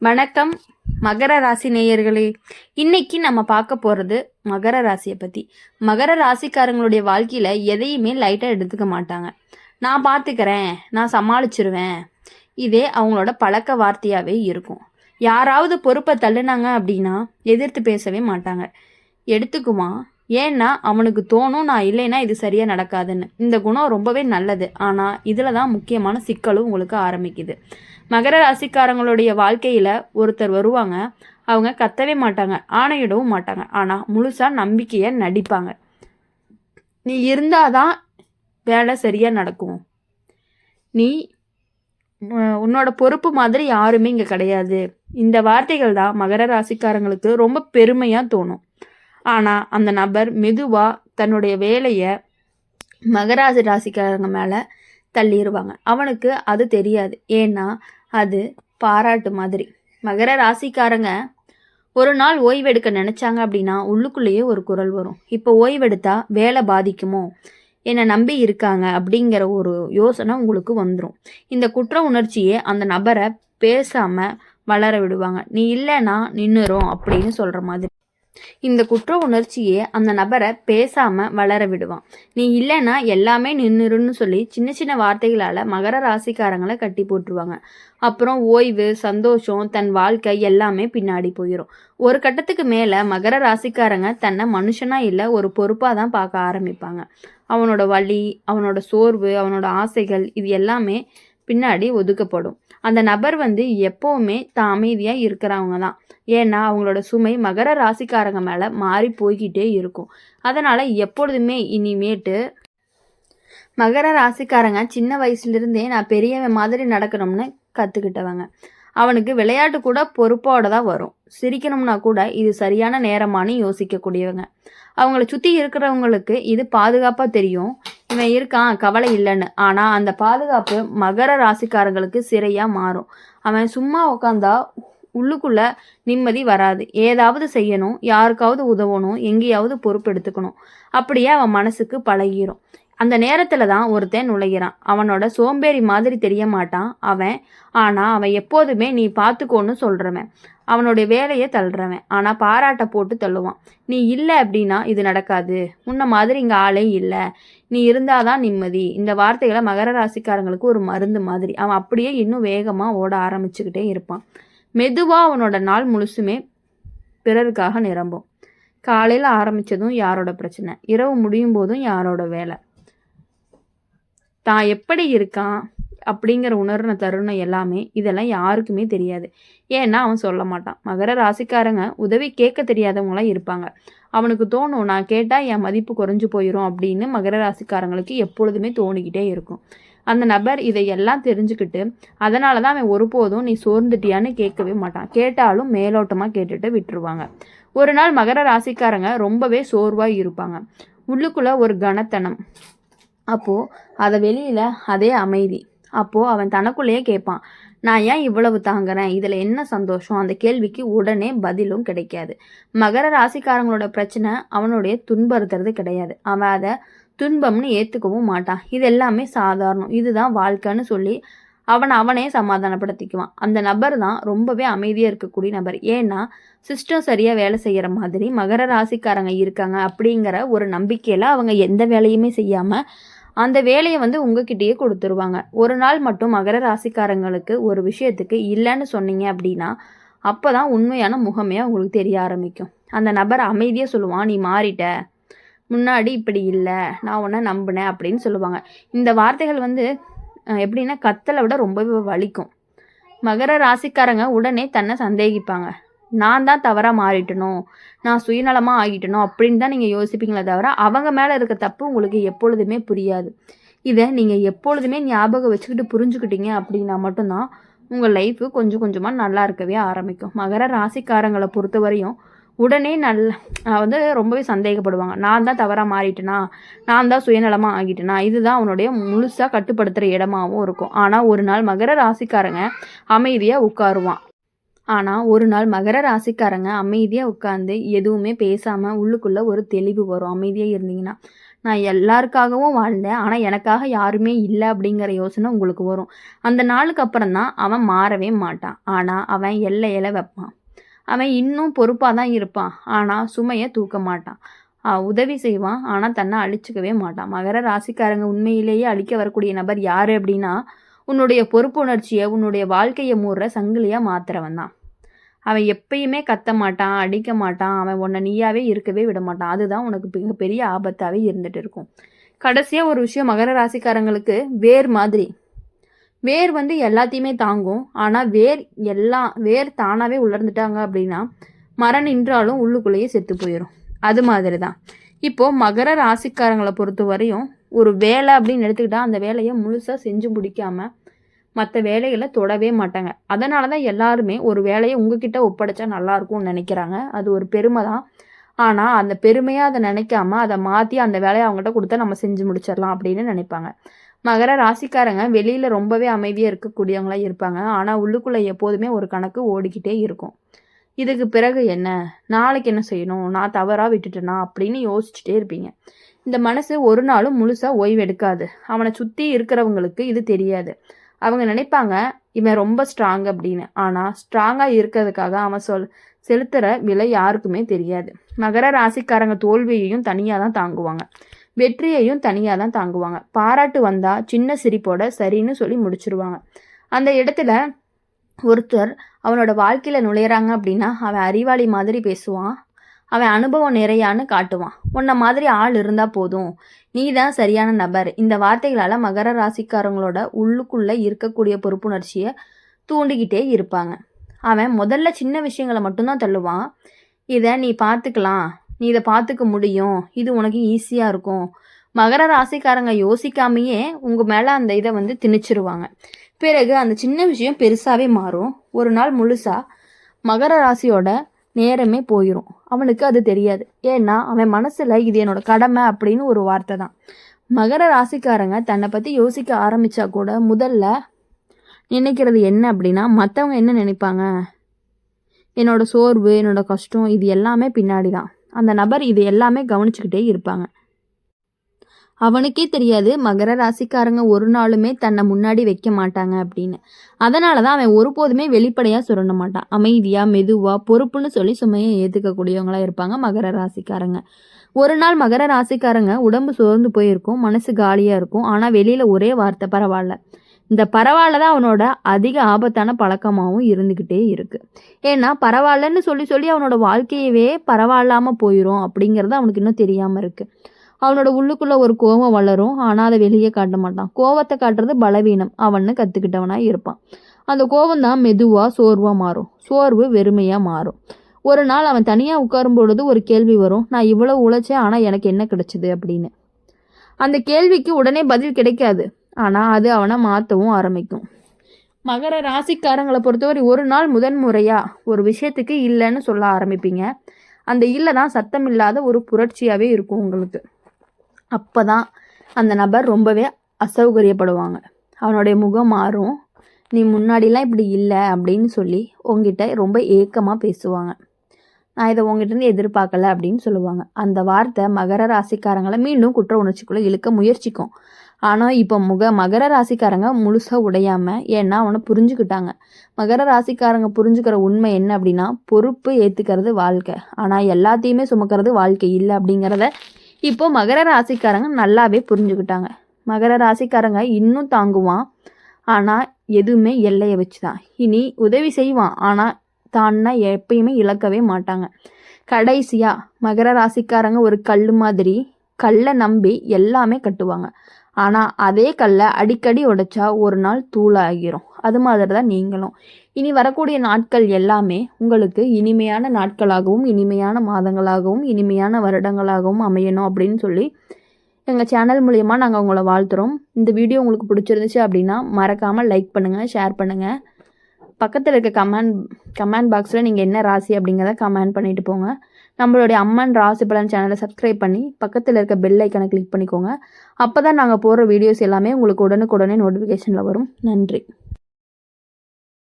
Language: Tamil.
வணக்கம் மகர ராசி நேயர்களே. இன்னைக்கு நம்ம பார்க்க போகிறது மகர ராசியை பற்றி. மகர ராசிக்காரங்களுடைய வாழ்க்கையில் எதையுமே லைட்டாக எடுத்துக்க மாட்டாங்க. நான் பார்த்துக்கிறேன், நான் சமாளிச்சிருவேன், இதே அவங்களோட பழக்க வார்த்தையாகவே இருக்கும். யாராவது பொறுப்பை தள்ளுனாங்க அப்படின்னா எதிர்த்து பேசவே மாட்டாங்க. எடுத்துக்குமா, ஏன்னா அவனுக்கு தோணும் நான் இல்லைன்னா இது சரியாக நடக்காதுன்னு. இந்த குணம் ரொம்பவே நல்லது. ஆனால் இதில் தான் முக்கியமான சிக்கலும் உங்களுக்கு ஆரம்பிக்குது. மகர ராசிக்காரங்களுடைய வாழ்க்கையில் ஒருத்தர் வருவாங்க. அவங்க கத்தவே மாட்டாங்க, ஆணையிடவும் மாட்டாங்க, ஆனால் முழுசாக நம்பிக்கையை நடிப்பாங்க. நீ இருந்தாதான் வேலை சரியாக நடக்கும், நீ உன்னோட பொறுப்பு மாதிரி யாருமே இங்கே கிடையாது. இந்த வார்த்தைகள் தான் மகர ராசிக்காரங்களுக்கு ரொம்ப பெருமையாக தோணும். ஆனால் அந்த நபர் மெதுவாக தன்னுடைய வேலையை மகராசி ராசிக்காரங்க மேலே தள்ளிடுவாங்க. அவனுக்கு அது தெரியாது. ஏன்னா அது பாராட்டு மாதிரி. மகர ராசிக்காரங்க ஒரு நாள் ஓய்வெடுக்க நினச்சாங்க அப்படின்னா உள்ளுக்குள்ளேயே ஒரு குரல் வரும், இப்போ ஓய்வெடுத்தா வேலை பாதிக்குமோ, என்னை நம்பி இருக்காங்க அப்படிங்கிற ஒரு யோசனை உங்களுக்கு வந்துடும். இந்த குற்ற உணர்ச்சியே அந்த நபரை பேசாமல் வளர விடுவாங்க. நீ இல்லைன்னா நின்றுரும் அப்படின்னு சொல்கிற மாதிரி. இந்த குற்ற உணர்ச்சியே அந்த நபரை பேசாமல் வளர விடுவான். நீ இல்லைன்னா எல்லாமே நின்றுன்னு சொல்லி சின்ன சின்ன வார்த்தைகளால் மகர ராசிக்காரங்களை கட்டி போட்டுருவாங்க. அப்புறம் ஓய்வு, சந்தோஷம், தன் வாழ்க்கை எல்லாமே பின்னாடி போயிடும். ஒரு கட்டத்துக்கு மேலே மகர ராசிக்காரங்க தன்னை மனுஷனாக இல்லை ஒரு பொறுப்பாக தான் பார்க்க ஆரம்பிப்பாங்க. அவனோட வலி, அவனோட சோர்வு, அவனோட ஆசைகள் இது எல்லாமே பின்னாடி ஒதுக்கப்படும். அந்த நபர் எப்போவுமே தான் அமைதியாக இருக்கிறவங்க தான். ஏன்னா அவங்களோட சுமை மகர ராசிக்காரங்க மேலே மாறி போய்கிட்டே இருக்கும். அதனால் எப்பொழுதுமே இனிமேட்டு மகர ராசிக்காரங்க சின்ன வயசுலேருந்தே நான் பெரியவன் மாதிரி நடக்கணும்னு கற்றுக்கிட்டவங்க. அவனுக்கு விளையாட்டு கூட பொறுப்போடு தான் வரும். சிரிக்கணும்னா கூட இது சரியான நேரமானு யோசிக்கக்கூடியவங்க. அவங்கள சுற்றி இருக்கிறவங்களுக்கு இது பாதுகாப்பாக தெரியும், இவன் இருக்கான் கவலை இல்லைன்னு. ஆனால் அந்த பாதுகாப்பு மகர ராசிக்காரங்களுக்கு சிறையாக மாறும். அவன் சும்மா உக்காந்தா உள்ளுக்குள்ள நிம்மதி வராது. ஏதாவது செய்யணும், யாருக்காவது உதவணும், எங்கேயாவது பொறுப்பு எடுத்துக்கணும், அப்படியே அவன் மனசுக்கு பழகிரும். அந்த நேரத்தில் தான் ஒருத்தன் நுழைகிறான். அவனோட சோம்பேறி மாதிரி தெரிய மாட்டான் அவன். ஆனால் அவன் எப்போதுமே நீ பார்த்துக்கோன்னு சொல்கிறவன், அவனுடைய வேலையை தள்ளுறவன். ஆனால் பாராட்டை போட்டு தள்ளுவான். நீ இல்லை அப்படின்னா இது நடக்காது, உன்ன மாதிரி இங்கே ஆளே இல்லை, நீ இருந்தாதான் நிம்மதி. இந்த வார்த்தைகளை மகர ராசிக்காரங்களுக்கு ஒரு மருந்து மாதிரி. அவன் அப்படியே இன்னும் வேகமாக ஓட ஆரம்பிச்சுக்கிட்டே இருப்பான். மெதுவாக அவனோட நாள் முழுசுமே பிறருக்காக நிரம்பும். காலையில் ஆரம்பித்ததும் யாரோட பிரச்சனை, இரவு முடியும் போதும் யாரோட வேலை. தான் எப்படி இருக்கான் அப்படிங்கிற உணர்ன தருணம் எல்லாமே இதெல்லாம் யாருக்குமே தெரியாது. ஏன்னா அவன் சொல்ல மாட்டான். மகர ராசிக்காரங்க உதவி கேட்க தெரியாதவங்களாம் இருப்பாங்க. அவனுக்கு தோணும் நான் கேட்டால் என் மதிப்பு குறைஞ்சு போயிடும் அப்படின்னு மகர ராசிக்காரங்களுக்கு எப்பொழுதுமே தோணிக்கிட்டே இருக்கும். அந்த நபர் இதையெல்லாம் தெரிஞ்சுக்கிட்டு அதனால தான் அவன் ஒருபோதும் நீ சோர்ந்துட்டியான்னு கேட்கவே மாட்டான். கேட்டாலும் மேலோட்டமாக கேட்டுட்டு விட்டுருவாங்க. ஒரு நாள் மகர ராசிக்காரங்க ரொம்பவே சோர்வாக இருப்பாங்க. உள்ளுக்குள்ளே ஒரு கனத்தனம். அப்போது அதை வெளியில் அதே அமைதி. அப்போது அவன் தனக்குள்ளேயே கேட்பான், நான் ஏன் இவ்வளவு தாங்குறேன், இதில் என்ன சந்தோஷம்? அந்த கேள்விக்கு உடனே பதிலும் கிடைக்காது. மகர ராசிக்காரங்களோட பிரச்சனை அவனுடைய துன்புறுத்துறது கிடையாது. அவன் அதை துன்பம்னு ஏற்றுக்கவும் மாட்டான். இது எல்லாமே சாதாரணம், இதுதான் வாழ்க்கைன்னு சொல்லி அவனே சமாதானப்படுத்திக்குவான். அந்த நபர் தான் ரொம்பவே அமைதியாக இருக்கக்கூடிய நபர். ஏன்னா சிஸ்டம் சரியாக வேலை செய்கிற மாதிரி மகர ராசிக்காரங்க இருக்காங்க அப்படிங்கிற ஒரு நம்பிக்கையில் அவங்க எந்த வேலையுமே செய்யாமல் அந்த வேலையை உங்ககிட்டயே கொடுத்துருவாங்க. ஒரு நாள் மட்டும் மகர ராசிக்காரங்களுக்கு ஒரு விஷயத்துக்கு இல்லைன்னு சொன்னீங்க அப்படின்னா அப்போ தான் உண்மையான முகமே உங்களுக்கு தெரிய ஆரம்பிக்கும். அந்த நபர் அமைதியாக சொல்லுவான், நீ மாறிட்ட, முன்னாடி இப்படி இல்லை, நான் உன்னை நம்பினேன் அப்படின்னு சொல்லுவாங்க. இந்த வார்த்தைகள் எப்படின்னா கத்தலை விட ரொம்பவே வலிக்கும். மகர ராசிக்காரங்க உடனே தன்னை சந்தேகிப்பாங்க. நான் தான் தவறாக மாறிட்டணும், நான் சுயநலமாக ஆகிட்டணும் அப்படின்னு தான் நீங்கள் யோசிப்பீங்களே தவிர அவங்க மேலே இருக்க தப்பு உங்களுக்கு எப்பொழுதுமே புரியாது. இதை நீங்கள் எப்பொழுதுமே ஞாபகம் வச்சுக்கிட்டு புரிஞ்சுக்கிட்டீங்க அப்படின்னா மட்டும்தான் உங்கள் லைஃபு கொஞ்சம் கொஞ்சமாக நல்லா இருக்கவே ஆரம்பிக்கும். மகர ராசிக்காரங்களை பொறுத்தவரையும் உடனே ரொம்பவே சந்தேகப்படுவாங்க. நான் தான் தவறாக மாறிட்டேனா, நான் தான் சுயநலமாக ஆகிட்டேனா, இதுதான் அவனுடைய முழுசாக கட்டுப்படுத்துகிற இடமாகவும் இருக்கும். ஆனால் ஒரு நாள் மகர ராசிக்காரங்க அமைதியாக உட்காருவான். அமைதியாக உட்காந்து எதுவுமே பேசாமல் உள்ளுக்குள்ளே ஒரு தெளிவு வரும். அமைதியாக இருந்தீங்கன்னா நான் எல்லாருக்காகவும் வாழ்ந்தேன், ஆனால் எனக்காக யாருமே இல்லை அப்படிங்கிற யோசனை உங்களுக்கு வரும். அந்த நாளுக்கு அப்புறம் தான் அவன் மாறவே மாட்டான். ஆனால் அவன் எல்லையில வைப்பான். அவன் இன்னும் பொறுப்பாக தான் இருப்பான், ஆனால் சுமையை தூக்க மாட்டான். உதவி செய்வான், ஆனால் தன்னை அழிச்சிக்கவே மாட்டான். மகர ராசிக்காரங்க உண்மையிலேயே அழிக்க வரக்கூடிய நபர் யார் அப்படின்னா, உன்னுடைய பொறுப்புணர்ச்சியை உன்னுடைய வாழ்க்கையை மூடுற சங்கிலியாக மாத்துறவன் தான். அவன் எப்பயுமே கத்த மாட்டான், அடிக்க மாட்டான், அவன் உன்னை நீயாவே இருக்கவே விட மாட்டான். அதுதான் உனக்கு மிகப்பெரிய ஆபத்தாகவே இருந்துட்டு இருக்கும். கடைசியாக ஒரு விஷயம், மகர ராசிக்காரங்களுக்கு வேர் மாதிரி. வேர் எல்லாத்தையுமே தாங்கும், ஆனால் வேர் தானாகவே உலர்ந்துட்டாங்க அப்படின்னா மரம் நின்றாலும் உள்ளுக்குள்ளேயே செத்து போயிடும். அது மாதிரி தான் இப்போது மகர ராசிக்காரங்களை பொறுத்த வரையும் ஒரு வேலை அப்படின்னு எடுத்துக்கிட்டா அந்த வேலையை முழுசாக செஞ்சு முடிக்காமல் மற்ற வேலைகளை தொடவே மாட்டாங்க. அதனால தான் எல்லாருமே ஒரு வேலையை உங்ககிட்ட ஒப்படைச்சா நல்லாயிருக்கும்னு நினைக்கிறாங்க. அது ஒரு பெருமை தான். ஆனால் அந்த பெருமையாக அதை நினைக்காம அதை மாற்றி அந்த வேலையை அவங்ககிட்ட கொடுத்தா நம்ம செஞ்சு முடிச்சிடலாம் அப்படின்னு நினைப்பாங்க. மகர ராசிக்காரங்க வெளியில் ரொம்பவே அமைதியாக இருக்கக்கூடியவங்களா இருப்பாங்க. ஆனால் உள்ளுக்குள்ளே எப்போதுமே ஒரு கணக்கு ஓடிக்கிட்டே இருக்கும். இதுக்கு பிறகு என்ன, நாளைக்கு என்ன செய்யணும், நான் தவறாக விட்டுட்டேனா அப்படின்னு யோசிச்சுட்டே இருப்பீங்க. இந்த மனசு ஒரு நாளும் முழுசாக ஓய்வு எடுக்காது. அவனை சுற்றி இருக்கிறவங்களுக்கு இது தெரியாது. அவங்க நினைப்பாங்க இவன் ரொம்ப ஸ்ட்ராங் அப்படின்னு. ஆனால் ஸ்ட்ராங்காக இருக்கிறதுக்காக அவன் செலுத்துகிற விலை யாருக்குமே தெரியாது. மகர ராசிக்காரங்க தோல்வியையும் தனியாக தான் தாங்குவாங்க, வெற்றியையும் தனியாக தான் தாங்குவாங்க. பாராட்டு வந்தால் சின்ன சிரிப்போட சரின்னு சொல்லி முடிச்சிருவாங்க. அந்த இடத்துல ஒருத்தர் அவனோட வாழ்க்கையில் நுழையிறாங்க அப்படின்னா அவன் அறிவாளி மாதிரி பேசுவான், அவன் அனுபவம் நிறையான்னு காட்டுவான். உன்னை மாதிரி ஆள் இருந்தால் போதும், நீ தான் சரியான நபர். இந்த வார்த்தைகளால் மகர ராசிக்காரங்களோட உள்ளுக்குள்ளே இருக்கக்கூடிய பொறுப்புணர்ச்சியை தூண்டிக்கிட்டே இருப்பாங்க. அவன் முதல்ல சின்ன விஷயங்களை மட்டும்தான் தள்ளுவான். இதை நீ பார்த்துக்கலாம், நீ இதை பார்த்துக்க முடியும், இது உனக்கு ஈஸியாக இருக்கும். மகர ராசிக்காரங்க யோசிக்காமையே உங்கள் மேலே அந்த இதை திணிச்சிருவாங்க. பிறகு அந்த சின்ன விஷயம் பெருசாகவே மாறும். ஒரு நாள் முழுசாக மகர ராசியோட நேரமே போயிடும். அவனுக்கு அது தெரியாது. ஏன்னா அவன் மனசில் இது என்னோட கடமை அப்படின்னு ஒரு வார்த்தை தான். மகர ராசிக்காரங்க தன்னை பற்றி யோசிக்க ஆரம்பித்தா கூட முதல்ல நினைக்கிறது என்ன அப்படின்னா, மற்றவங்க என்ன நினைப்பாங்க, என்னோட சோர்வு, என்னோட கஷ்டம், இது எல்லாமே பின்னாடி தான். அந்த நபர் இது எல்லாமே கவனிச்சுக்கிட்டே இருப்பாங்க. அவனுக்கே தெரியாது மகர ராசிக்காரங்க ஒரு நாளுமே தன்னை முன்னாடி வைக்க மாட்டாங்க அப்படின்னு. அதனால தான் அவன் ஒருபோதுமே வெளிப்படையாக சுரண்ட மாட்டான். அமைதியாக மெதுவாக பொறுப்புன்னு சொல்லி சுமையை ஏற்றுக்கக்கூடியவங்களா இருப்பாங்க மகர ராசிக்காரங்க. ஒரு நாள் மகர ராசிக்காரங்க உடம்பு சோர்ந்து போயிருக்கும், மனசு காலியாக இருக்கும். ஆனால் வெளியில் ஒரே வார்த்தை பரவாயில்ல. இந்த பரவாயில்ல தான் அவனோட அதிக ஆபத்தான பழக்கமாகவும் இருந்துக்கிட்டே இருக்குது. ஏன்னா பரவாயில்லன்னு சொல்லி சொல்லி அவனோட வாழ்க்கையவே பரவாயில்லாமல் போயிடும் அப்படிங்கிறது அவனுக்கு இன்னும் தெரியாமல் இருக்குது. அவனோட உள்ளுக்குள்ளே ஒரு கோபம் வளரும், ஆனால் அதை வெளியே காட்ட மாட்டான். கோபத்தை காட்டுறது பலவீனம் அவன்னு கற்றுக்கிட்டவனாக இருப்பான். அந்த கோபம் தான் மெதுவாக சோர்வாக மாறும், சோர்வு வெறுமையாக மாறும். ஒரு நாள் அவன் தனியாக உட்காரும் பொழுது ஒரு கேள்வி வரும், நான் இவ்வளோ உழைச்சேன் ஆனால் எனக்கு என்ன கிடைச்சிது அப்படின்னு. அந்த கேள்விக்கு உடனே பதில் கிடைக்காது, ஆனால் அது அவனை மாற்றவும் ஆரம்பிக்கும். மகர ராசிக்காரங்களை பொறுத்தவரை ஒரு நாள் முதன்முறையாக ஒரு விஷயத்துக்கு இல்லைன்னு சொல்ல ஆரம்பிப்பீங்க. அந்த இல்லை தான் சத்தம் இல்லாத ஒரு புரட்சியாகவே இருக்கும் உங்களுக்கு. அப்போ தான் அந்த நபர் ரொம்பவே அசௌகரியப்படுவாங்க. அவனுடைய முகம் மாறும். நீ முன்னாடிலாம் இப்படி இல்லை அப்படின்னு சொல்லி உங்ககிட்ட ரொம்ப ஏக்கமாக பேசுவாங்க. நான் இதை உங்ககிட்ட எதிர்பார்க்கல அப்படின்னு சொல்லுவாங்க. அந்த வார்த்தை மகர ராசிக்காரங்களை மீண்டும் குற்ற உணர்ச்சிக்குள்ளே இழுக்க முயற்சிக்கும். ஆனால் இப்போ மகர ராசிக்காரங்க முழுசாக உடையாமல், ஏன்னா அவனை புரிஞ்சுக்கிட்டாங்க. மகர ராசிக்காரங்க புரிஞ்சுக்கிற உண்மை என்ன அப்படின்னா, பொறுப்பு ஏற்றுக்கிறது வாழ்க்கை, ஆனால் எல்லாத்தையுமே சுமக்கிறது வாழ்க்கை இல்லை அப்படிங்கிறத இப்போ மகர ராசிக்காரங்க நல்லாவே புரிஞ்சுக்கிட்டாங்க. மகர ராசிக்காரங்க இன்னும் தாங்குவான், ஆனால் எதுவுமே எல்லையை வச்சு தான். இனி உதவி செய்வான், ஆனால் தான்னா எப்பயுமே இழக்கவே மாட்டாங்க. கடைசியாக மகர ராசிக்காரங்க ஒரு கல் மாதிரி, கல்லை நம்பி எல்லாமே கட்டுவாங்க. ஆனால் அதே கல்லை அடிக்கடி உடைச்சா ஒரு நாள் தூளாகிரும். அது மாதிரி தான் நீங்களும். இனி வரக்கூடிய நாட்கள் எல்லாமே உங்களுக்கு இனிமையான நாட்களாகவும் இனிமையான மாதங்களாகவும் இனிமையான வருடங்களாகவும் அமையணும் அப்படின்னு சொல்லி எங்கள் சேனல் மூலயமா நாங்கள் உங்களை வாழ்த்துறோம். இந்த வீடியோ உங்களுக்கு பிடிச்சிருந்துச்சு அப்படின்னா மறக்காமல் லைக் பண்ணுங்கள், ஷேர் பண்ணுங்கள். பக்கத்தில் இருக்க கமெண்ட் பாக்ஸில் நீங்கள் என்ன ராசி அப்படிங்கிறத கமெண்ட் பண்ணிட்டு போங்க. நம்மளுடைய அம்மன் ராசி பலன் சேனலை சப்ஸ்கிரைப் பண்ணி பக்கத்தில் இருக்க பெல் ஐக்கனை கிளிக் பண்ணிக்கோங்க. அப்போ தான் நாங்கள் போடுற வீடியோஸ் எல்லாமே உங்களுக்கு உடனுக்குடனே நோட்டிஃபிகேஷனில் வரும். நன்றி.